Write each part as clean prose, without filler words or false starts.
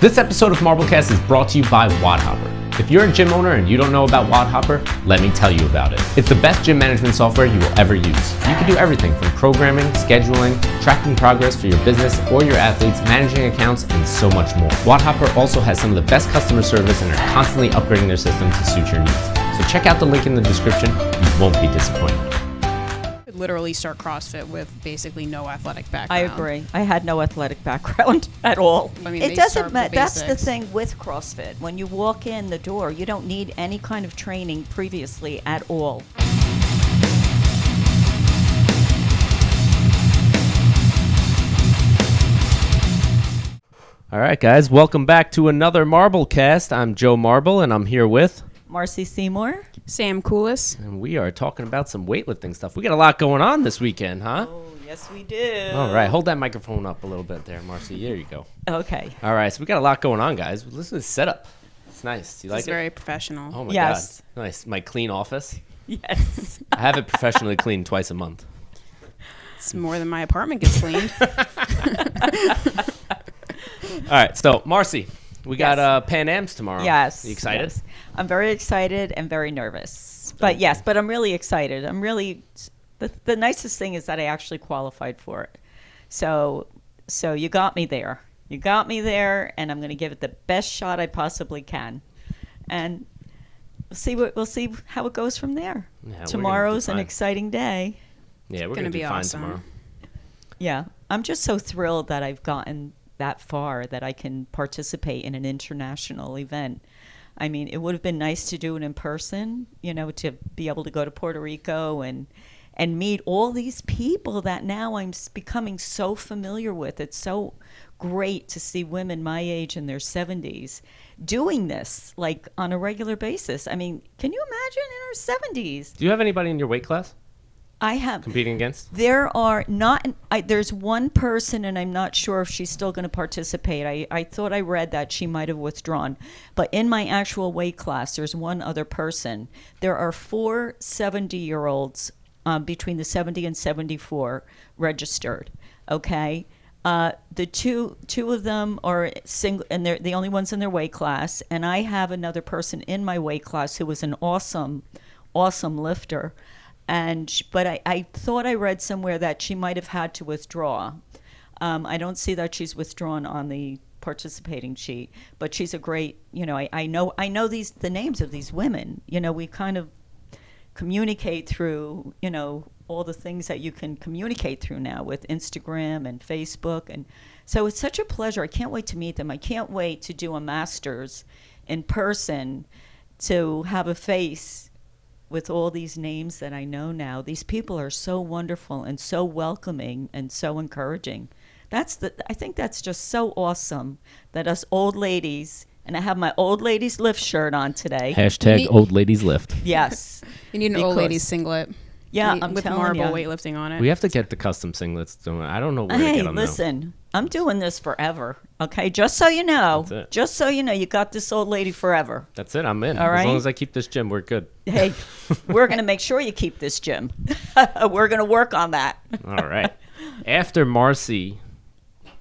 This episode of MarbleCast is brought to you by WODHopper. If you're a gym owner and you don't know about WODHopper, let me tell you about it. It's the best gym management software you will ever use. You can do everything from programming, scheduling, tracking progress for your business or your athletes, managing accounts, and so much more. WODHopper also has some of the best customer service and are constantly upgrading their system to suit your needs. So check out the link in the description. You won't be disappointed. Literally start CrossFit with basically no athletic background. I agree. I had no athletic background at all. I mean, It doesn't matter. That's the thing with CrossFit. When you walk in the door, you don't need any kind of training previously at all. All right, guys, welcome back to another MarbleCast. I'm Joe Marble, and I'm here with Marcy Seymour. Sam Coolis. And we are talking about some weightlifting stuff. We got a lot going on this weekend, huh? Oh, yes, we do. All right, hold that microphone up a little bit there, Marcy. There you go. Okay. All right, so we got a lot going on, guys. Listen to the setup. It's nice. Do you like It's it? very professional. Oh, my Yes. God. Nice. My clean office. Yes. I have it professionally cleaned twice a month. It's more than my apartment gets cleaned. All right, so, Marcy, we got Pan Ams tomorrow. Yes. You excited? Yes. I'm very excited and very nervous. But yes, but I'm really excited. I'm really, the nicest thing is that I actually qualified for it. So you got me there. You got me there, and I'm going to give it the best shot I possibly can. And we'll see how it goes from there. Yeah, Tomorrow's an exciting day. Yeah, we're gonna going to be do fine awesome. tomorrow. Yeah. I'm just so thrilled that I've gotten that far that I can participate in an international event. I mean, it would have been nice to do it in person, to be able to go to Puerto Rico and meet all these people that now I'm becoming so familiar with. It's so great to see women my age in their 70s doing this, like, on a regular basis. I mean, can you imagine in our 70s? Do you have anybody in your weight class I have competing against? There are not. There's one person, and I'm not sure if she's still going to participate. I thought I read that she might have withdrawn. But in my actual weight class, there's one other person. There are 4 70-year-olds between the 70 and 74 registered. Okay, the two of them are single, and they're the only ones in their weight class. And I have another person in my weight class who is an awesome lifter. But I thought I read somewhere that she might have had to withdraw. I don't see that she's withdrawn on the participating sheet, but she's a great, I know the names of these women. We kind of communicate through, all the things that you can communicate through now with Instagram and Facebook. And so it's such a pleasure. I can't wait to meet them. I can't wait to do a master's in person, to have a face with all these names that I know now. These people are so wonderful and so welcoming and so encouraging. I think that's just so awesome that us old ladies, and I have my old ladies lift shirt on today. Hashtag old ladies lift. Yes. You need an old ladies singlet. Yeah, I'm with telling marble you. weightlifting on it. We have to get the custom singlets. I don't know where to Hey, get them listen, I'm doing this forever. Okay, just so you know. That's it. Just so you know, you got this old lady forever. That's it. I'm in. All As long right. as I keep this gym, we're good. Hey, we're going to make sure you keep this gym. We're going to work on that. All right. After Marcy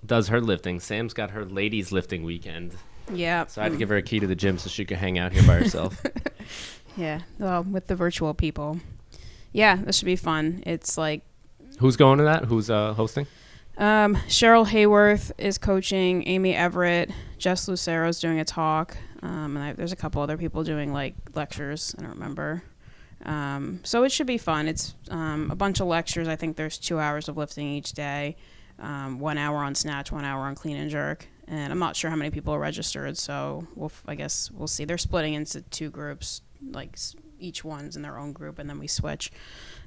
does her lifting, Sam's got her ladies lifting weekend. Yeah. So I had to give her a key to the gym so she could hang out here by herself. Yeah. Well, with the virtual people. Yeah, this should be fun. It's like Who's going to that? Who's hosting? Cheryl Hayworth is coaching, Amy Everett, Jess Lucero's doing a talk, and there's a couple other people doing like lectures. I don't remember. So it should be fun. It's a bunch of lectures. I think there's 2 hours of lifting each day, 1 hour on snatch, 1 hour on clean and jerk. And I'm not sure how many people are registered, so I guess we'll see. They're splitting into 2 groups, like each one's in their own group, and then we switch.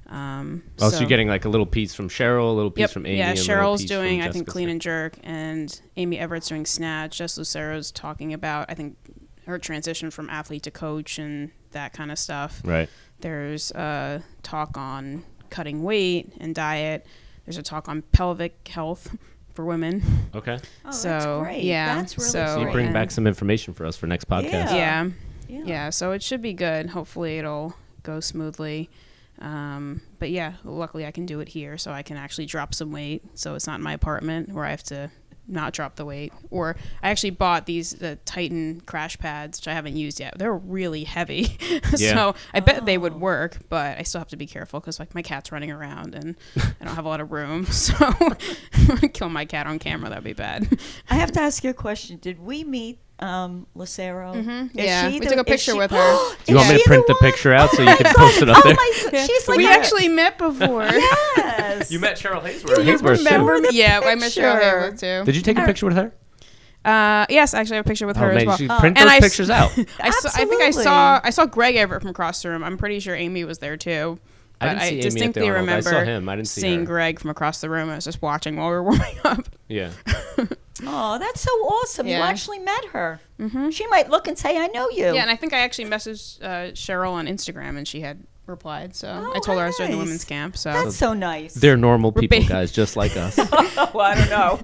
So you're getting like a little piece from Cheryl, a little piece from Amy. Yeah, and a little Cheryl's piece doing, from I think, Jessica's clean thing. and jerk, and Amy Everett's doing snatch. Jess Lucero's talking about, I think, her transition from athlete to coach and that kind of stuff. Right. There's a talk on cutting weight and diet. There's a talk on pelvic health for women. Okay. Oh, So, that's great. yeah, That's really so- So you great. bring back some information for us for next podcast. Yeah. Yeah, so it should be good. Hopefully it'll go smoothly. But yeah, luckily I can do it here, so I can actually drop some weight. So it's not in my apartment where I have to not drop the weight. Or I actually bought the Titan crash pads, which I haven't used yet. They're really heavy. So I bet they would work, but I still have to be careful because like my cat's running around and I don't have a lot of room. So kill my cat on camera, that'd be bad. I have to ask you a question. Did we meet Lucero? Yeah, we took a picture with her. Do you want me to print the picture out so you can post it up there? She's like we actually met before. Yes. You met Cheryl Haysworth. Remember me? Yeah, I met Cheryl Haysworth too. Did you take a picture with her? Yes, actually, I have a picture with her as well. You print those pictures out. I think I saw Greg Everett from across the room. I'm pretty sure Amy was there too. But I distinctly remember I saw him. I didn't see seeing her. Greg from across the room. I was just watching while we were warming up. Yeah. Oh, that's so awesome. Yeah. You actually met her. Mm-hmm. She might look and say, I know you. Yeah, and I think I actually messaged Cheryl on Instagram, and she had replied. So I told her I was doing the women's camp. So that's so nice. They're normal people, guys, just like us. Well, I don't know.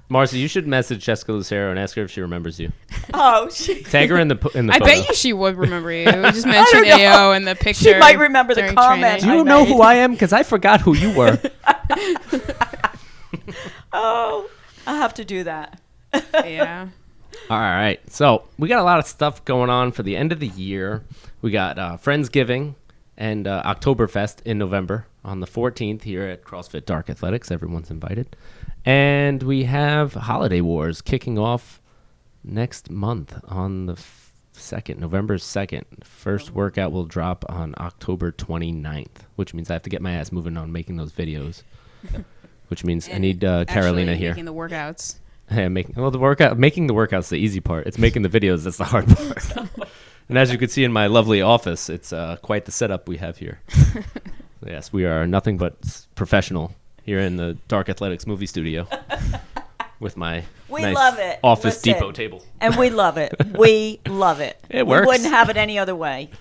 Marcy, you should message Jessica Lucero and ask her if she remembers you. Oh, tag her in the I photo. bet you she would remember you. We just mentioned AO in the picture. She might remember the comment. Do you know who I am? Because I forgot who you were. Oh, I'll have to do that. Yeah. All right. So we got a lot of stuff going on for the end of the year. We got Friendsgiving and Oktoberfest in November on the 14th here at CrossFit Dark Athletics. Everyone's invited. And we have Holiday Wars kicking off next month on the 2nd, November 2nd. First workout will drop on October 29th, which means I have to get my ass moving on making those videos, which means I need Carolina here. Making the workouts. Hey, making the workouts the easy part. It's making the videos that's the hard part. And as you can see in my lovely office, it's quite the setup we have here. Yes, we are nothing but professional here in the Dark Athletics movie studio with my love it. Office Depot table. And we love it. We love it. It works. We wouldn't have it any other way.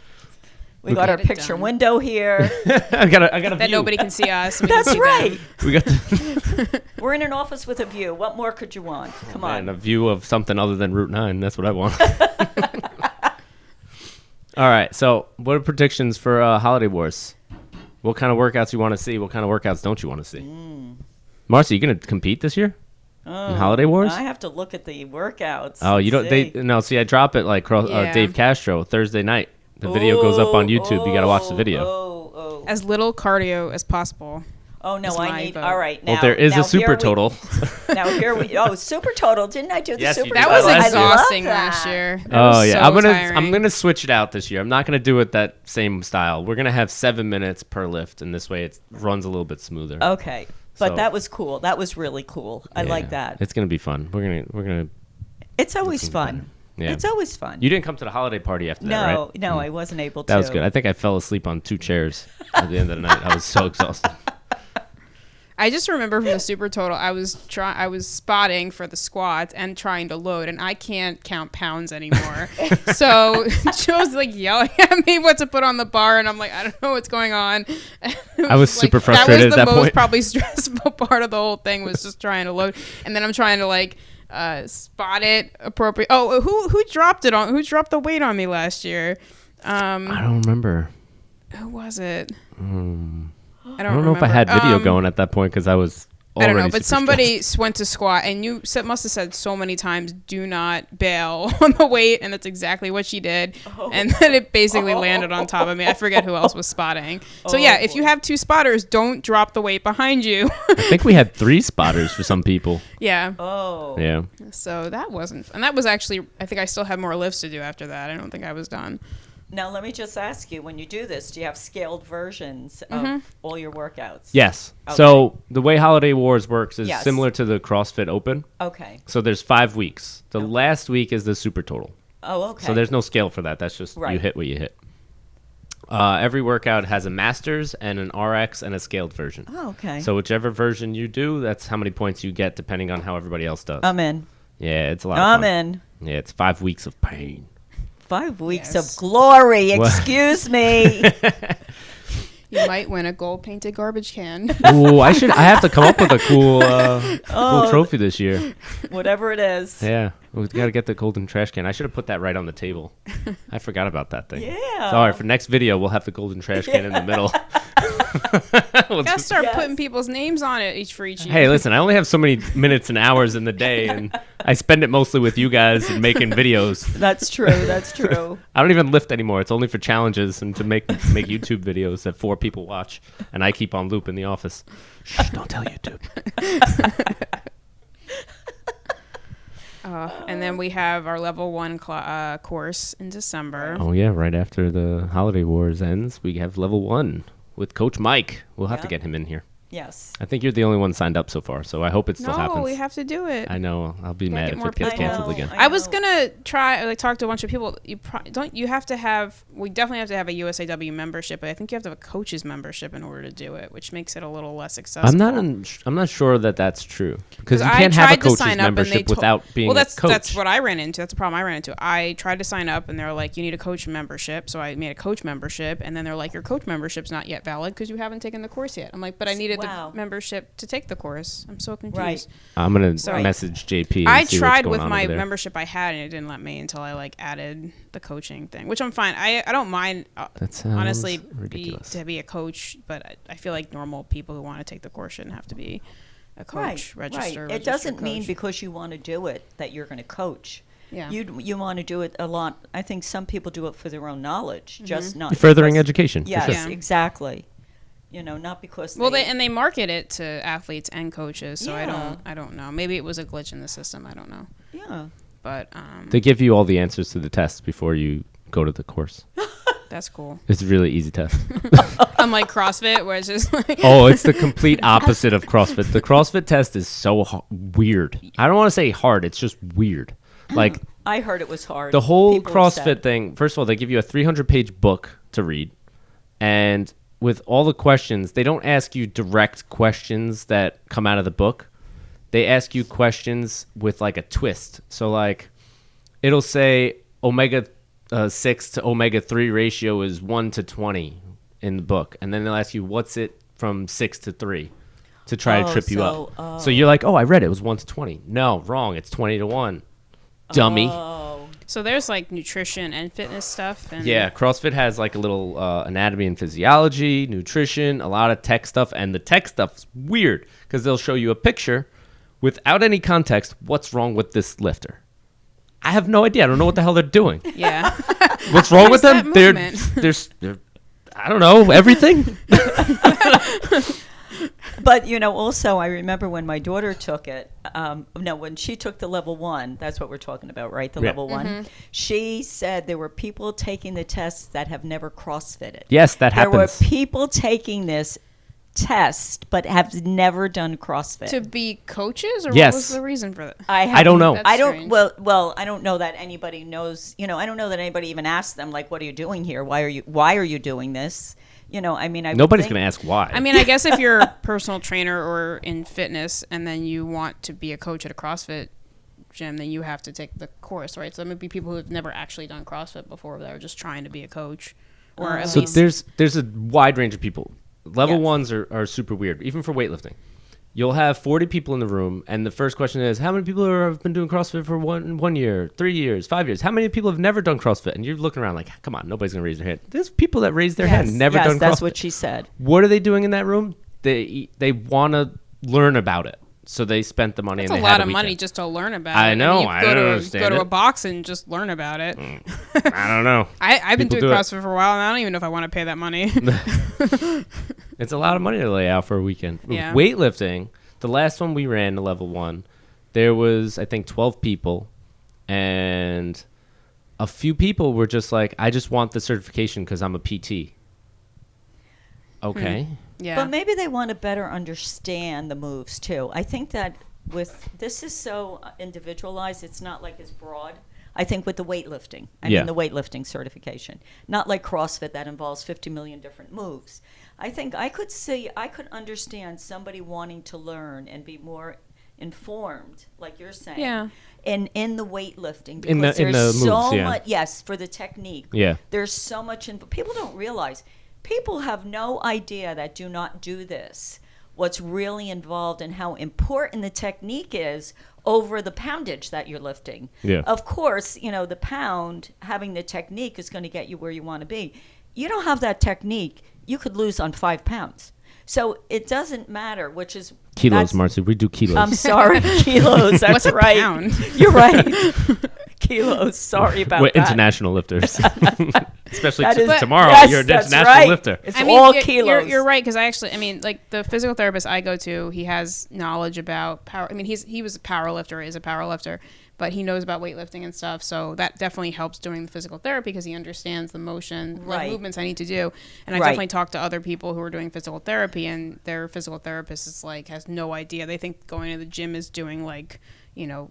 We got our picture window here. I got a that view. nobody can see us. That's right. We got We're in an office with a view. What more could you want? Come on. And a view of something other than Route 9. That's what I want. All right. So what are predictions for Holiday Wars? What kind of workouts you want to see? What kind of workouts don't you want to see? Marcy, you going to compete this year in Holiday Wars? I have to look at the workouts. Oh, you don't. See, I drop it like Dave Castro Thursday night. The video goes up on YouTube. You got to watch the video. As little cardio as possible. Oh, no, I need. vote. All right. Now, Well, there is a super total. Now, here we. Oh, super total. Didn't I do the Yes, you super did. That total? was I love exhausting that. last year. That Oh was yeah, so I'm tiring. gonna switch it out this year. I'm not gonna do it that same style. We're gonna have 7 minutes per lift, and this way it runs a little bit smoother. Okay. But So- that was cool. That was really cool. I like that. It's gonna be fun. We're gonna. It's always fun. Yeah. It's always fun. You didn't come to the holiday party after that, right? No, I wasn't able to. That was good. I think I fell asleep on 2 chairs at the end of the night. I was so exhausted. I just remember from the super total, I was spotting for the squats and trying to load, and I can't count pounds anymore. So Joe's like yelling at me what to put on the bar, and I'm like, I don't know what's going on. I was super frustrated at that That was the most point. probably stressful part of the whole thing was just trying to load, and then I'm trying to like spot it appropriate. Oh, who dropped it on? Who dropped the weight on me last year? I don't remember. Who was it? I don't know if I had video going at that point because I was already I don't know, but super somebody stressed. went to squat, and you must have said so many times, "Do not bail on the weight," and that's exactly what she did. And then it basically landed on top of me. I forget who else was spotting. So yeah, if you have 2 spotters, don't drop the weight behind you. I think we had 3 spotters for some people. Yeah. Oh. Yeah. So that wasn't, and that was actually, I think I still had more lifts to do after that. I don't think I was done. Now, let me just ask you, when you do this, do you have scaled versions of all your workouts? Yes. Okay. So the way Holiday Wars works is Yes. similar to the CrossFit Open. Okay. So there's 5 weeks. The last week is the super total. Oh, okay. So there's no scale for that. That's just you Right. hit what you hit. Every workout has a Masters and an RX and a scaled version. Oh, okay. So whichever version you do, that's how many points you get depending on how everybody else does. I'm in. Yeah, it's a lot of I'm fun. in. Yeah, it's 5 weeks of pain. 5 weeks Yes. of glory. What? Excuse me. You might win a gold painted garbage can. Ooh, I have to come up with a cool trophy this year. Whatever it is. Yeah, we got to get the golden trash can. I should have put that right on the table. I forgot about that thing. Yeah. So, all right, for next video, we'll have the golden trash can in the middle. Gotta start putting people's names on it for each year. Hey, listen, I only have so many minutes and hours in the day, and I spend it mostly with you guys and making videos. That's true. That's true. I don't even lift anymore. It's only for challenges and to make YouTube videos that 4 people watch, and I keep on loop in the office. Shh, don't tell YouTube. And then we have our level 1 course in December. Oh, yeah, right after the Holiday Wars ends, we have level 1 with Coach Mike. We'll have to get him in here. Yes. I think you're the only one signed up so far, so I hope it still happens. No, we have to do it. I know. I'll be mad get if more it gets people. canceled again. I was gonna try talk to a bunch of people. You have to have. We definitely have to have a USAW membership, but I think you have to have a coach's membership in order to do it, which makes it a little less accessible. I'm not sure that that's true because you I can't have a tried to coach's sign up and membership they without being well, a coach. that's what I ran into. That's the problem I ran into. I tried to sign up and they were like, you need a coach membership. So I made a coach membership, and then they're like, your coach membership's not yet valid because you haven't taken the course yet. I'm like, but I needed the membership to take the course. I'm so confused. Right. I'm gonna message JP. And I see tried what's with going my on over there. membership I had, and it didn't let me until I added the coaching thing, which I'm fine. I don't mind That sounds honestly ridiculous. to be a coach, but I feel like normal people who want to take the course shouldn't have to be a coach. Register. It doesn't mean coach. because you want to do it that you're going to coach. Yeah. You want to do it a lot. I think some people do it for their own knowledge, just not Furthering because- education. Yes, for Yeah. exactly. Not because they market it to athletes and coaches, so Yeah. I don't know. Maybe it was a glitch in the system. I don't know. Yeah. But They give you all the answers to the tests before you go to the course. that's cool. It's a really easy test. Unlike CrossFit, where it's just like Oh, it's the complete opposite of CrossFit. The CrossFit test is so weird. I don't want to say hard. It's just weird. Like I heard it was hard. the whole People have said. CrossFit thing. First of all, they give you a 300-page book to read, and with all the questions, they don't ask you direct questions that come out of the book. They ask you questions with like a twist. So like, it'll say omega 6 to omega 3 ratio is 1 to 20 in the book, and then they'll ask you what's it from 6 to 3 to try to trip you up. So you're like, oh, I read it was 1 to 20. No, wrong. It's 20 to 1. Dummy. So there's like nutrition and fitness stuff. And Yeah, CrossFit has like a little anatomy and physiology, nutrition, a lot of tech stuff. And the tech stuff's weird because they'll show you a picture without any context. What's wrong with this lifter? I have no idea. I don't know what the hell they're doing. Yeah. What's wrong with That them? movement? They're I don't know, everything. But, also I remember when my daughter took it, when she took the level 1, that's what we're talking about, right? The Yeah. level 1. She said there were people taking the tests that have never CrossFitted. Yes, that There were happens. people taking this test but have never done CrossFit. To be coaches, or Yes. what was the reason for that? I don't know. That's I don't. strange. Well, I don't know that anybody knows. I don't know that anybody even asked them, like, "What are you doing here? Why are you doing this?" I mean, Nobody's going to ask why. I mean, I guess if you're a personal trainer or in fitness and then you want to be a coach at a CrossFit gym, then you have to take the course, right? So there might be people who have never actually done CrossFit before that are just trying to be a coach. Or at So least there's a wide range of people. Level Yes. ones are super weird, even for weightlifting. You'll have 40 people in the room, and the first question is, how many people have been doing CrossFit for 1 year, 3 years, 5 years? How many people have never done CrossFit? And you're looking around like, come on, nobody's going to raise their hand. There's people that raise their hand, never done CrossFit. That's what she said. What are they doing in that room? They want to learn about it. So they spent the money. it's and a they had lot of weekend. money just to learn about it. I And know, you I go don't to understand go to a it. box and just learn about it. I don't know. I've been People doing do it. CrossFit for a while, and I don't even know if I want to pay that money. It's a lot of money to lay out for a weekend. Yeah. Weightlifting, the last one we ran, the level 1, there was, I think, 12 people, and a few people were just like, I just want the certification because I'm a PT. Okay. Yeah. But maybe they want to better understand the moves too. I think that this is so individualized. It's not like as broad. I think with the weightlifting, I Yeah. mean the weightlifting certification, not like CrossFit that involves 50 million different moves. I think I could understand somebody wanting to learn and be more informed, like you're saying. Yeah. In the weightlifting, because In the there's so moves, yeah. much. Yes, for the technique. Yeah. There's so much. People don't realize. People have no idea that do not do this. What's really involved and how important the technique is over the poundage that you're lifting. Yeah. Of course, the pound, having the technique is going to get you where you want to be. you don't have that technique, you could lose on 5 pounds. So it doesn't matter, which is Kilos, Marcy. We do kilos. I'm sorry, kilos. That's What's a right. pound? You're right. Kilos. Sorry about We're that. international lifters. Especially That is- tomorrow, yes, you're an that's international right. lifter. It's all kilos. You're right, because I mean, like the physical therapist I go to, he has knowledge about power. I mean, he was a power lifter, is a power lifter, but he knows about weightlifting and stuff. So that definitely helps doing the physical therapy because he understands the motion, like movements I need to do. And I definitely talk to other people who are doing physical therapy, and their physical therapist is like has no idea. They think going to the gym is doing like a little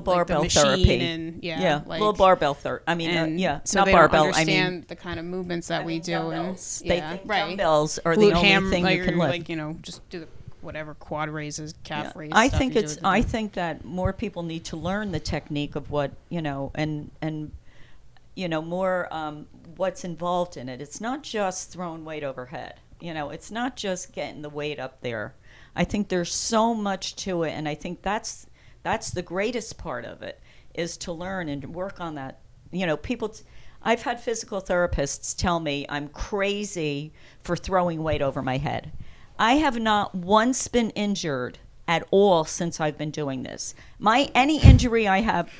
like barbell the therapy. And, little barbell therapy. I mean, so not they barbell. don't understand the kind of movements that we do. Dumbbells. And They think dumbbells are the only thing you can lift. Like, just do the whatever quad raises, calf raises. I think I think that more people need to learn the technique of what and more what's involved in it. It's not just throwing weight overhead. It's not just getting the weight up there. I think there's so much to it, and I think that's the greatest part of it, is to learn and work on that. I've had physical therapists tell me I'm crazy for throwing weight over my head. I have not once been injured at all since I've been doing this. Any injury I have,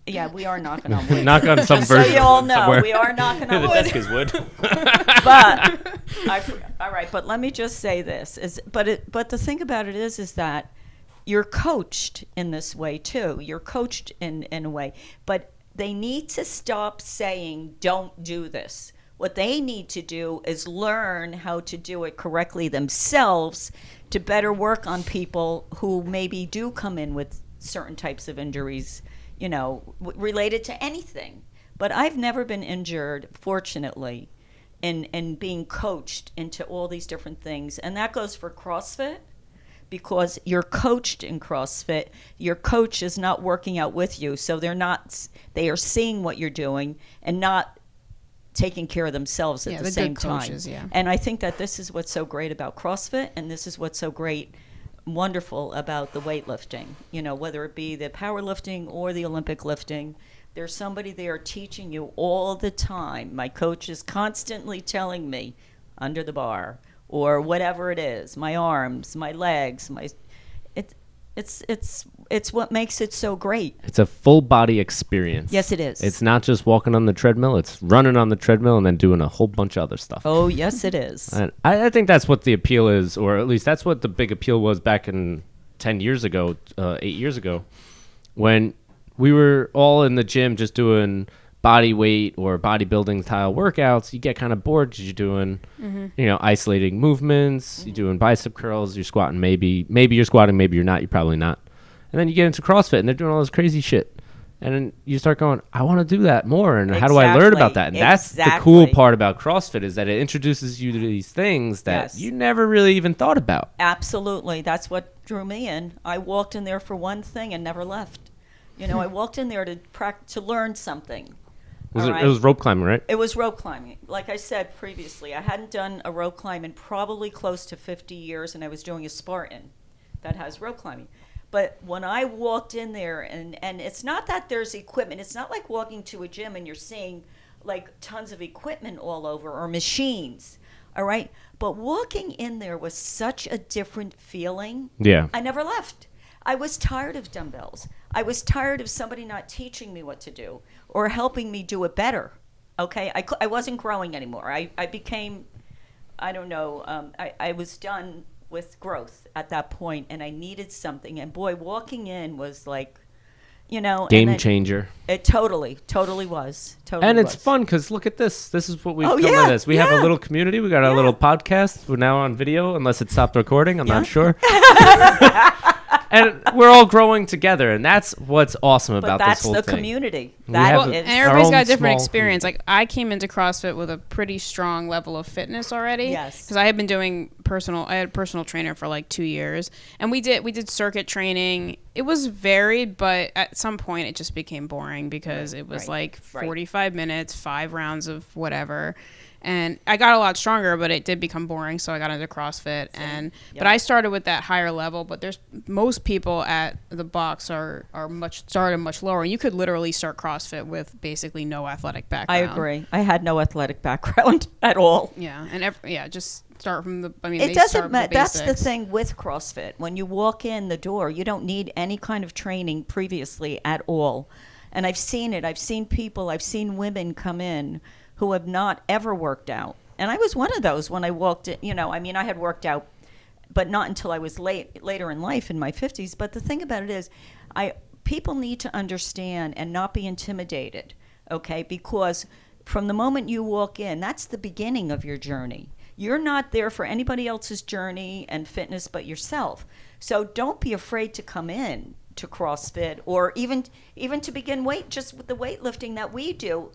we are knocking on wood. Knock on some version. So you all know, somewhere. we are knocking on The wood. desk is wood. But all right. But let me just say this: but the thing about it is that you're coached in this way too. You're coached in a way, but they need to stop saying, "Don't do this." What they need to do is learn how to do it correctly themselves to better work on people who maybe do come in with certain types of injuries, related to anything. But I've never been injured, fortunately, in being coached into all these different things. And that goes for CrossFit, because you're coached in CrossFit. Your coach is not working out with you. So they are seeing what you're doing and not taking care of themselves at the same time. Coaches, And I think that this is what's so great about CrossFit, and this is what's so wonderful about the weightlifting. Whether it be the powerlifting or the Olympic lifting, there's somebody there teaching you all the time. My coach is constantly telling me under the bar or whatever it is, my arms, my legs, it's what makes it so great. It's a full body experience. Yes, it is. It's not just walking on the treadmill. It's running on the treadmill and then doing a whole bunch of other stuff. Oh, yes, it is. And I think that's what the appeal is, or at least that's what the big appeal was back in 10 years ago, 8 years ago, when we were all in the gym just doing body weight or bodybuilding style workouts. You get kind of bored because you're doing, isolating movements. You're doing bicep curls. You're squatting. Maybe you're squatting. Maybe you're not. You're probably not. And then you get into CrossFit and they're doing all this crazy shit. And then you start going, I want to do that more. And how do I learn about that? And that's the cool part about CrossFit, is that it introduces you to these things that you never really even thought about. Absolutely. That's what drew me in. I walked in there for one thing and never left. I walked in there to learn something. It was rope climbing, right? It was rope climbing. Like I said previously, I hadn't done a rope climb in probably close to 50 years, and I was doing a Spartan that has rope climbing. But when I walked in there, and it's not that there's equipment. It's not like walking to a gym and you're seeing like tons of equipment all over or machines, all right? But walking in there was such a different feeling. Yeah. I never left. I was tired of dumbbells. I was tired of somebody not teaching me what to do or helping me do it better, okay? I wasn't growing anymore. I became, I don't know, I was done with growth at that point, and I needed something. And boy, walking in was like, game changer. It totally was. And it's fun because look at this. This is what we've come with this. We have a little community. We got our little podcast. We're now on video, unless it stopped recording. I'm not sure. And we're all growing together, and that's what's awesome about this whole thing. That's the community. And everybody's got a different experience. Like, I came into CrossFit with a pretty strong level of fitness already. Yes. Because I had been doing I had a personal trainer for like 2 years, and we did circuit training It was varied, but at some point it just became boring because it was like 45 minutes, 5 rounds of whatever. And I got a lot stronger, but it did become boring, so I got into CrossFit. But I started with that higher level. But there's most people at the box are started much lower. You could literally start CrossFit with basically no athletic background. I agree. I had no athletic background at all. Yeah, and just start from the. I mean, it doesn't matter. That's the thing with CrossFit. When you walk in the door, you don't need any kind of training previously at all. And I've seen it. I've seen people. I've seen women come in who have not ever worked out. And I was one of those when I walked in, I had worked out, but not until I was later in life in my 50s. But the thing about it is, people need to understand and not be intimidated, okay? Because from the moment you walk in, that's the beginning of your journey. You're not there for anybody else's journey and fitness but yourself. So don't be afraid to come in to CrossFit or even to begin just with the weightlifting that we do.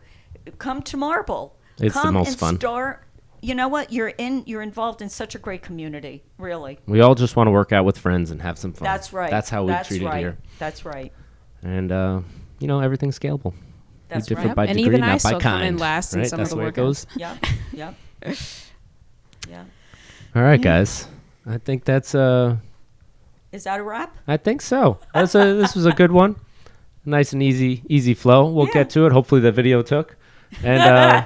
Come to Marble. It's Come the most and fun. Start. You know what? You're involved in such a great community, really. We all just want to work out with friends and have some fun. That's right. That's how we treat it here. That's right. And everything's scalable. That's we differ right. by And degree, even I not by still come kind. in last in right? some That's of the the way it workouts. goes. Yep. Yeah. All right, guys. I think that's Is that a wrap? I think so. This was a good one. Nice and easy flow. We'll get to it. Hopefully the video took. And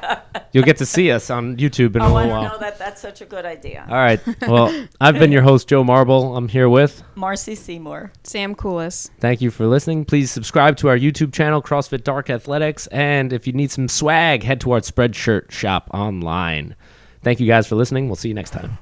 you'll get to see us on YouTube in a little while. I know that's such a good idea. All right. Well, I've been your host, Joe Marble. I'm here with Marcy Seymour. Sam Coolis. Thank you for listening. Please subscribe to our YouTube channel, CrossFit Dark Athletics. And if you need some swag, head to our Spreadshirt shop online. Thank you guys for listening. We'll see you next time.